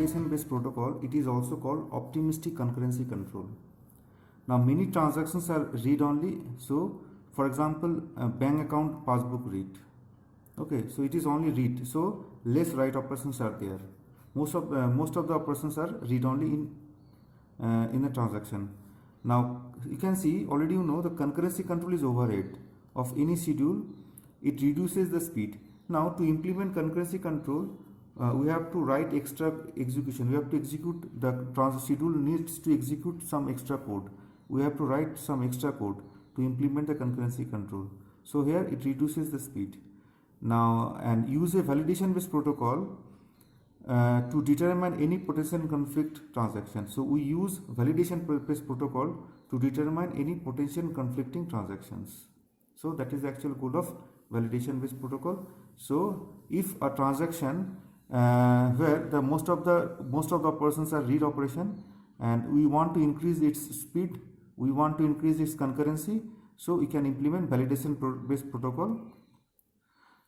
validation based protocol, it is also called optimistic concurrency control. Now many transactions are read only. So for example, bank account passbook read. Okay, so it is only read, so less write operations are there. Most of the operations are read only in a transaction. Now you can see already, you know, the concurrency control is overhead of any schedule. It reduces the speed. Now to implement concurrency control, we have to write extra execution. We have to execute the schedule needs to execute some extra code. We have to write some extra code to implement the concurrency control. So here it reduces the speed. Now, and use a validation based protocol to determine any potential conflict transaction. So we use validation based protocol to determine any potential conflicting transactions. So that is the actual goal of validation based protocol. So if a transaction where the most of the operations are read operation, and we want to increase its speed, we want to increase its concurrency, so we can implement validation based protocol.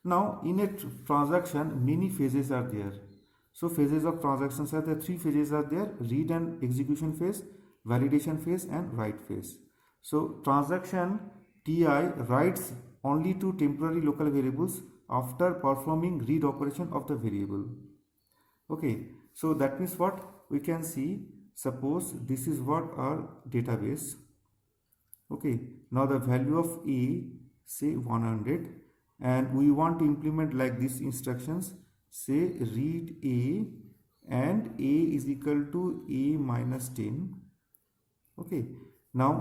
Now in a transaction, many phases are there. So phases of transactions are there. 3 phases are there: read and execution phase, validation phase, and write phase. So transaction Ti writes only to temporary local variables after performing read operation of the variable. Okay, so that means what we can see, suppose this is what our database. Okay, now the value of A, say 100, and we want to implement like these instructions, say read A and A is equal to A minus 10. Okay, now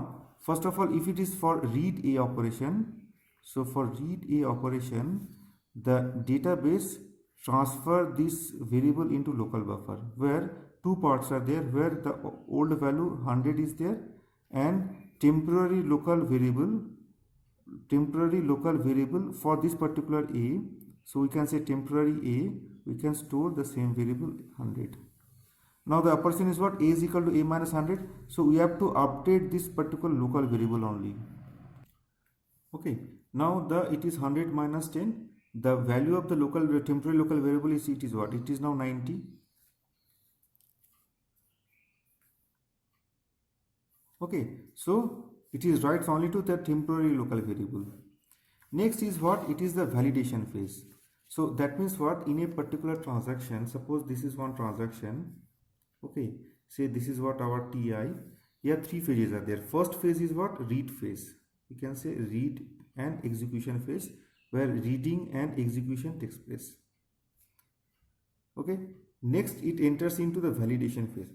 first of all, if it is for read A operation, so for read A operation, the database transfer this variable into local buffer, where 2 parts are there, where the old value 100 is there, and temporary local variable for this particular A. So we can say temporary A, we can store the same variable 100. Now the operation is what? A is equal to A minus 100. So we have to update this particular local variable only. Okay, now it is 100 minus 10. The value of the temporary local variable is, it is what? It is now 90. Okay, so it is writes only to the temporary local variable. Next is what? It is the validation phase. So that means what? In a particular transaction, suppose this is one transaction. Okay, say this is what our Ti. Here 3 phases are there. First phase is what? Read phase. You can say read and execution phase, where reading and execution takes place. Okay, next it enters into the validation phase.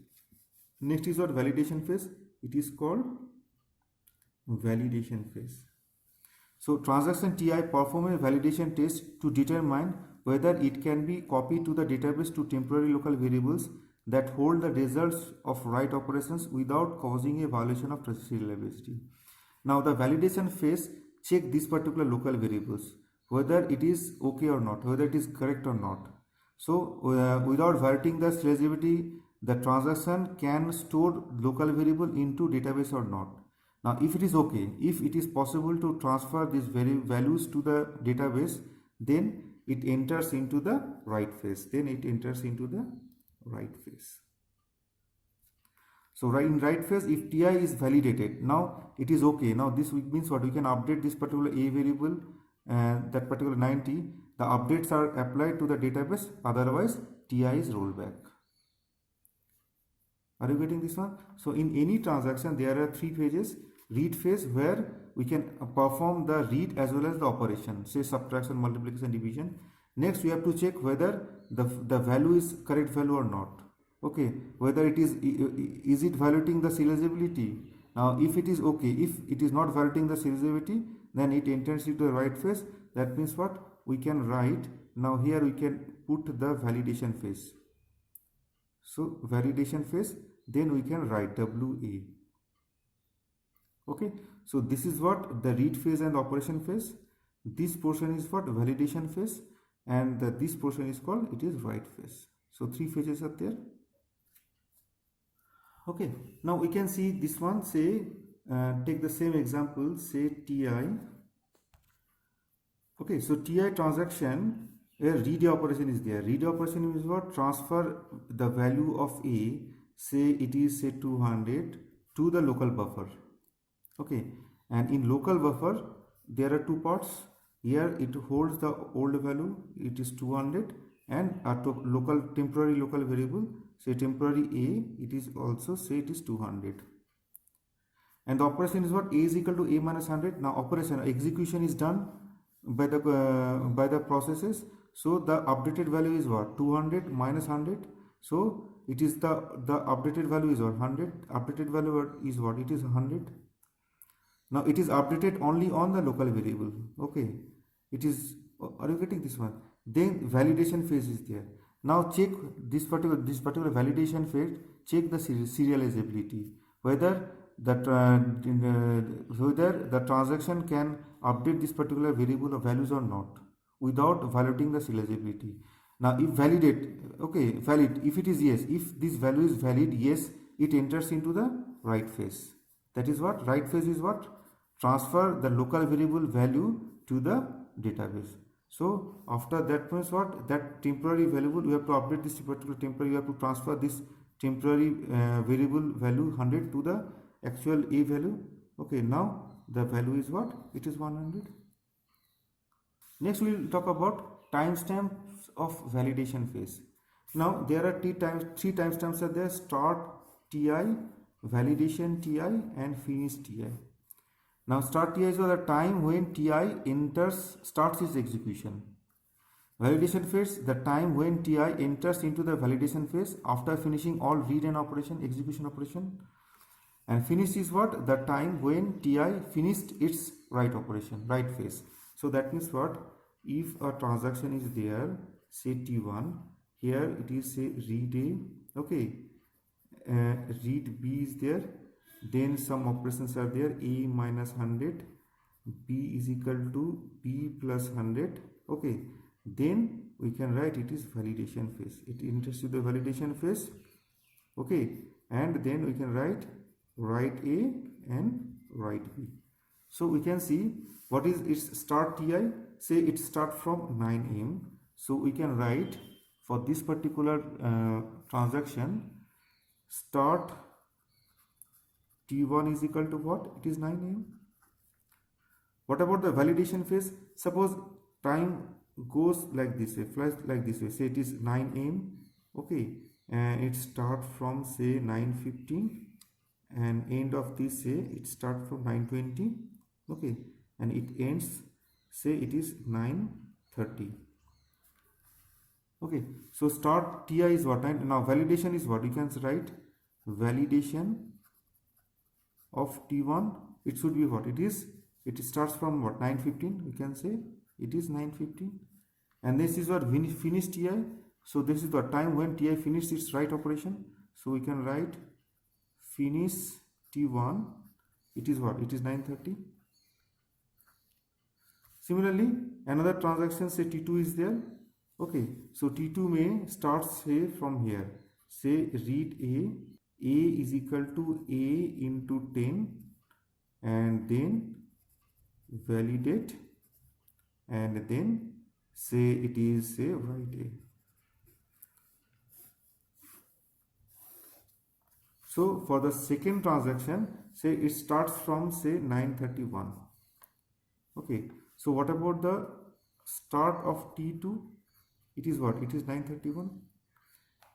Next is what? Validation phase. It is called validation phase. So transaction Ti perform a validation test to determine whether it can be copied to the database to temporary local variables that hold the results of write operations without causing a violation of serializability. Now the validation phase check these particular local variables, whether it is okay or not, whether it is correct or not. So without violating the serializability, the transaction can store local variable into database or not. Now if it is okay, if it is possible to transfer these values to the database, then it enters into the write phase. So in write phase, if Ti is validated, now it is okay. Now this means what? We can update this particular A variable, that particular 90. The updates are applied to the database, otherwise Ti is rolled back. Are you getting this one? So in any transaction, there are 3 phases. Read phase, where we can perform the read as well as the operation, say subtraction, multiplication, division. Next we have to check whether the value is correct value or not. Okay, whether it is it violating the serializability. Now if it is okay, if it is not violating the serializability, then it enters into the write phase. That means what? We can write, now here we can put the validation phase. So validation phase, then we can write WA. Okay, so this is what? The read phase and operation phase. This portion is what? Validation phase, and this portion is called, it is write phase. So 3 phases are there. Okay, now we can see this one, say take the same example, say Ti. Okay, so Ti transaction A read operation is there. Read operation is what? Transfer the value of A, say it is say 200, to the local buffer. Okay, and in local buffer there are two parts. Here it holds the old value, it is 200, and a local temporary local variable, say temporary A, it is also say it is 200. And the operation is what? A is equal to A minus 100. Now operation execution is done by the processes. So the updated value is what? 200 minus 100. So it is the updated value is what? 100. Updated value is what? It is 100. Now it is updated only on the local variable. Okay, it is. Are you getting this one? Then validation phase is there. Now check this particular validation phase. Check the serializability, whether whether the transaction can update this particular variable or values or not without violating the serializability. Now if validate, okay, valid, if it is yes, if this value is valid, yes, it enters into the write phase. That is what? Write phase is what? Transfer the local variable value to the database. So after that means what? That temporary variable, you have to update this particular temporary, you have to transfer this temporary variable value 100 to the actual A value. Okay, now the value is what? It is 100. Next we will talk about timestamps of validation phase. Now there are three timestamps are there: start Ti, validation Ti, and finish Ti. Now start Ti is the time when Ti starts its execution. Validation phase, the time when Ti enters into the validation phase after finishing all read and execution operation. And finish is what? The time when Ti finished its write phase. So that means what? If a transaction is there, say T1, here it is say read A, okay, read B is there, then some operations are there, A minus 100, B is equal to B plus 100, okay, then we can write it is validation phase. It enters to the validation phase, okay, and then we can write A and write B. So we can see what is its start Ti. Say it start from 9 am. So we can write for this particular transaction, start T1 is equal to what? It is 9 am. What about the validation phase? Suppose time goes like this way, flies like this way. Say it is 9 am. Okay, and it start from say 9:15, and end of this say it start from 9:20. Okay, and it ends say it is 9:30. Okay, so start Ti is what? Now validation is what? You can write validation of T1. It should be what? It starts from what? 9:15. We can say it is 9:15, and this is what? Finish Ti. So this is the time when Ti finished its write operation. So we can write finish T1. It is what? It is 9:30. Similarly, another transaction, say T2 is there. Okay, so T2 may start say from here. Say read A is equal to A into 10, and then validate, and then say it is say write A. So for the second transaction, say it starts from say 9:31. Okay, so what about the start of T2? It is what? It is 9:31.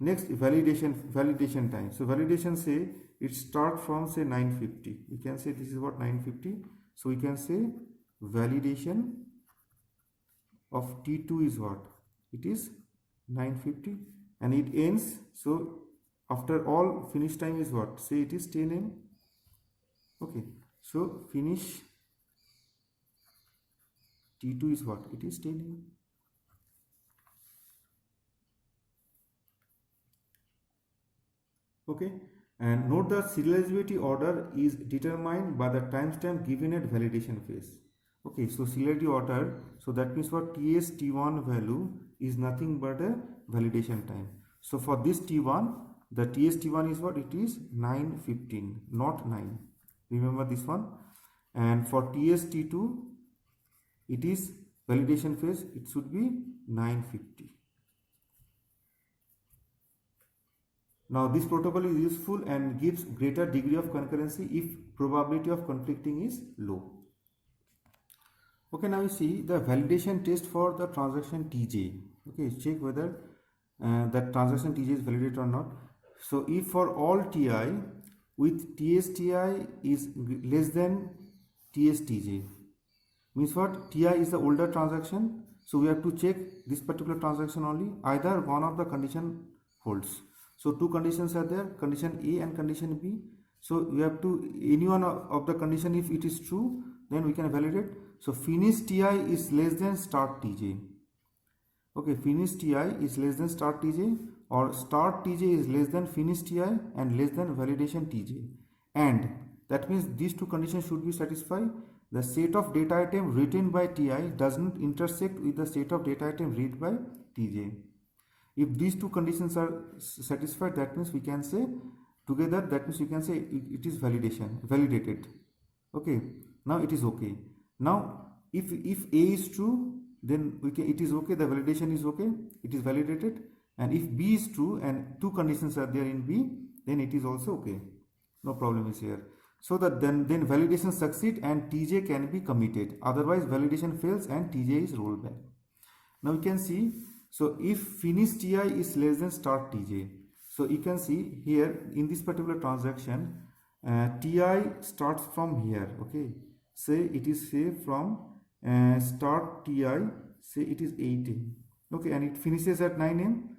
Next, validation time. So validation say it start from say 9:50. We can say this is what? 9:50. So we can say validation of T2 is what? It is 9:50, and it ends. So after all, finish time is what? Say it is 10 am. Okay, so finish T2 is what? It is 10 am. Okay, and note the serializability order is determined by the timestamp given at validation phase. Okay, so serializability order, so that means what? T1 value is nothing but a validation time. So for this T1, the T1 is what? It is 9:15, not 9. Remember this one. And for T2, it is validation phase, it should be 950. Now this protocol is useful and gives greater degree of concurrency if probability of conflicting is low. Okay, now you see the validation test for the transaction Tj. Okay, check whether that transaction Tj is validated or not. So if for all Ti with TSTi is less than TSTj, means what? Ti is the older transaction, so we have to check this particular transaction only. Either one of the condition holds. So two conditions are there, condition A and condition B. So we have to, any one of the condition, if it is true, then we can validate. So finish Ti is less than start Tj. Okay, finish Ti is less than start Tj, or start Tj is less than finish Ti and less than validation Tj. And that means these two conditions should be satisfied. The set of data item written by Ti does not intersect with the set of data item read by Tj. If these two conditions are satisfied, that means we can say together, that means we can say it is validated. Okay, now it is okay. Now if A is true, then we can, it is okay, the validation is okay, it is validated. And if B is true and two conditions are there in B, then it is also okay, no problem is here. So that then validation succeed and Tj can be committed, otherwise validation fails and Tj is rolled back. Now you can see, so if finish Ti is less than start Tj, so you can see here in this particular transaction, Ti starts from here. Okay, say it is say from start Ti, say it is 8 am. Okay, and it finishes at 9 am,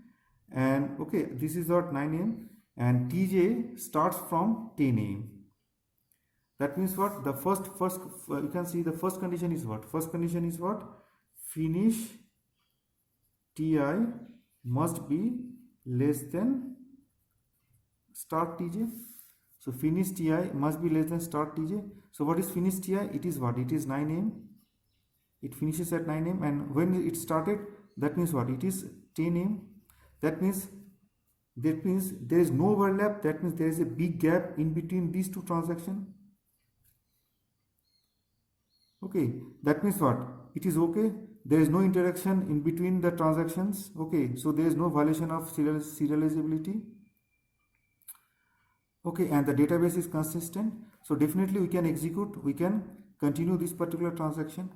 and okay, this is at 9 am, and Tj starts from 10 am. That means what? The first you can see the first condition is what? First condition is what? Finish Ti must be less than start Tj. So finish Ti must be less than start Tj. So what is finish Ti? It is what? It is 9 am. It finishes at 9 am, and when it started, that means what? It is 10 am. That means there is no overlap. That means there is a big gap in between these two transactions. Okay, that means what? It is okay. There is no interaction in between the transactions. Okay, so there is no violation of serializability. Okay, and the database is consistent. So definitely we can execute, we can continue this particular transaction.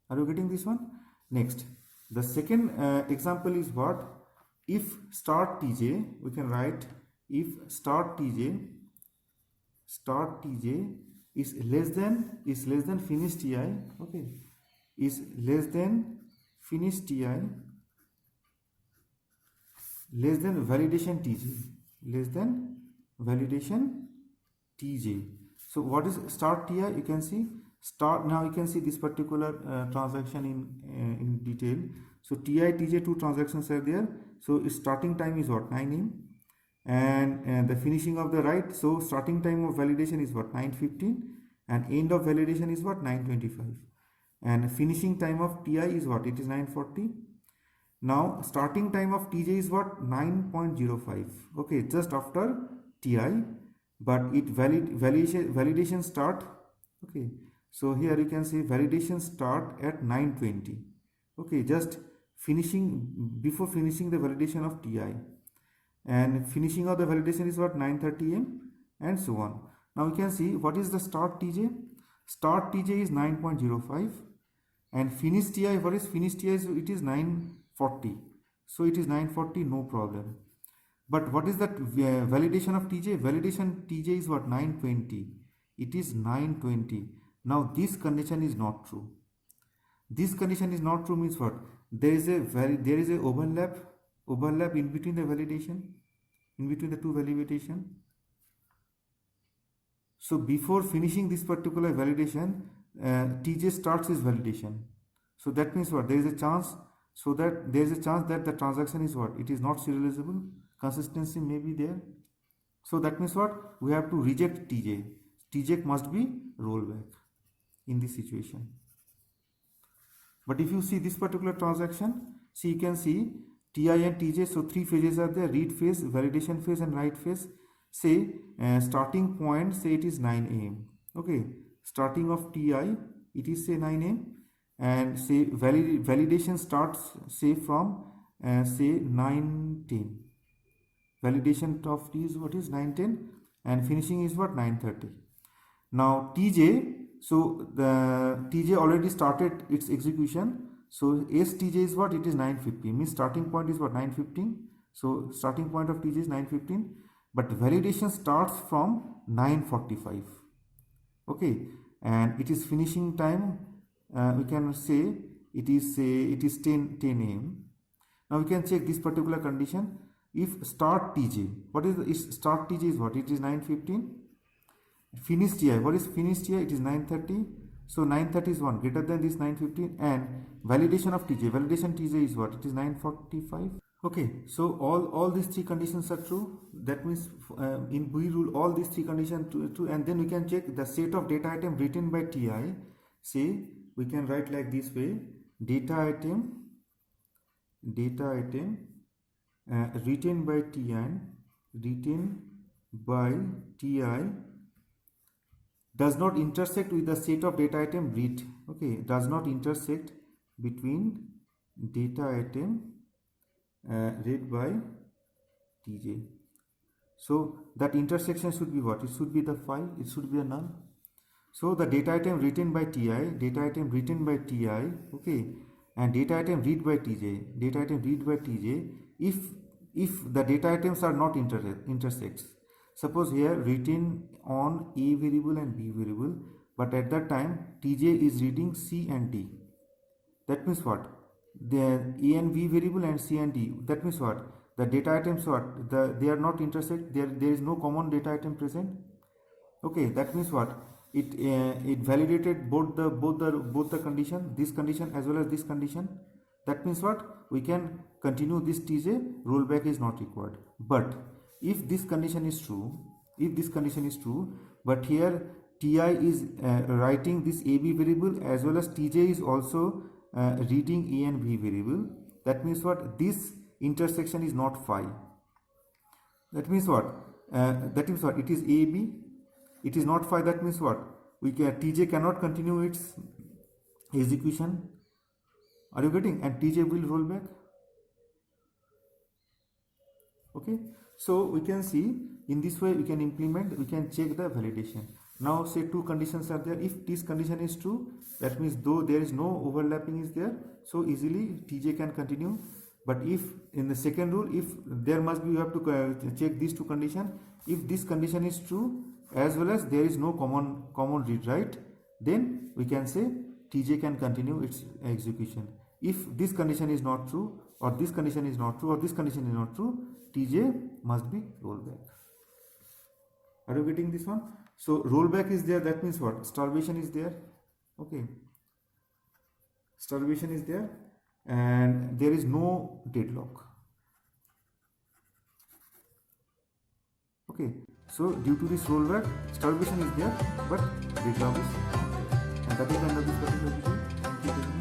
Are you getting this one? Next, the second example is what? If start Tj, we can write if start Tj is less than finish Ti. Okay, is less than finish Ti less than validation Tj. So what is start Ti? You can see start. Now you can see this particular transaction in detail. So Ti Tj two transactions are there. So its starting time is what? 9 am, and the finishing of the write. So starting time of validation is what? 9:15, and end of validation is what? 9:25, and finishing time of Ti is what? It is 9:40. Now starting time of Tj is what? 9.05. Okay, just after Ti, but it validation start. Okay, so here you can see validation start at 9:20. Okay, just before finishing the validation of Ti, and finishing of the validation is what? 9:30 am, and so on. Now you can see what is the start Tj. Start Tj is 9.05, and finish Ti, what is finish Ti? It is 9:40. So it is 9:40, no problem. But what is that validation of Tj? Validation Tj is what? 9:20. It is 9:20. Now this condition is not true. This condition is not true means what? There is a overlap in between the validation, in between the two validation. So before finishing this particular validation, Tj starts his validation. So that means what? There is a chance. So that there is a chance that the transaction is what? It is not serializable. Consistency may be there. So that means what? We have to reject Tj. Tj must be rollback in this situation. But if you see this particular transaction, see, you can see Ti and Tj. So three phases are there: read phase, validation phase, and write phase. Say starting point, say it is 9 am. Okay, starting of Ti, it is say 9 am, and say validation starts say from say 9:10. Validation of T is what is 9:10 and finishing is what 9:30. Now TJ, so the TJ already started its execution. So STJ is what? It is 9:50. Means starting point is what? 9:15. So starting point of TJ is 9:15. But validation starts from 9:45. Okay, and it is finishing time. We can say it is 10 a.m. Now we can check this particular condition. If start TJ, what is start TJ is what? It is 9:15. Finish TI, what is finish TI? It is 9:30. So 9:30 is 1 greater than this 9:15, and validation of TJ, validation TJ is what? It is 9:45. Okay, so all these three conditions are true. That means in B rule all these three conditions true, and then we can check the set of data item written by TI. Say we can write like this way: data item written by TI does not intersect with the set of data item read. Okay, does not intersect between data item read by TJ. So that intersection should be what? It should be the file, it should be a null. So the data item written by TI, okay, and data item read by TJ, if the data items are not intersects. Suppose here written on A variable and B variable, but at that time TJ is reading C and D. That means what? The A and B variable and C and D. That means what? The data items what? They are not intersect. There is no common data item present. Okay, that means what? It validated both the condition, this condition as well as this condition. That means what? We can continue this TJ. Rollback is not required. But if this condition is true, but here TI is writing this AB variable as well as TJ is also reading A and B variable. That means what? This intersection is not phi. That means what? It is AB. It is not phi. That means what? TJ cannot continue its execution. Are you getting? And TJ will roll back. Okay. So we can see in this way we can implement, we can check the validation. Now say two conditions are there. If this condition is true, that means though there is no overlapping is there, so easily TJ can continue. But if in the second rule, if there must be, you have to check these two conditions. If this condition is true as well as there is no common read write, then we can say TJ can continue its execution. If this condition is not true, or this condition is not true, or this condition is not true, TJ must be rollback. Are you getting this one? So rollback is there, that means what? Starvation is there. Okay, starvation is there and there is no deadlock. Okay, so due to this rollback, starvation is there but deadlock is, and that is the end of this particular video. Thank you very much.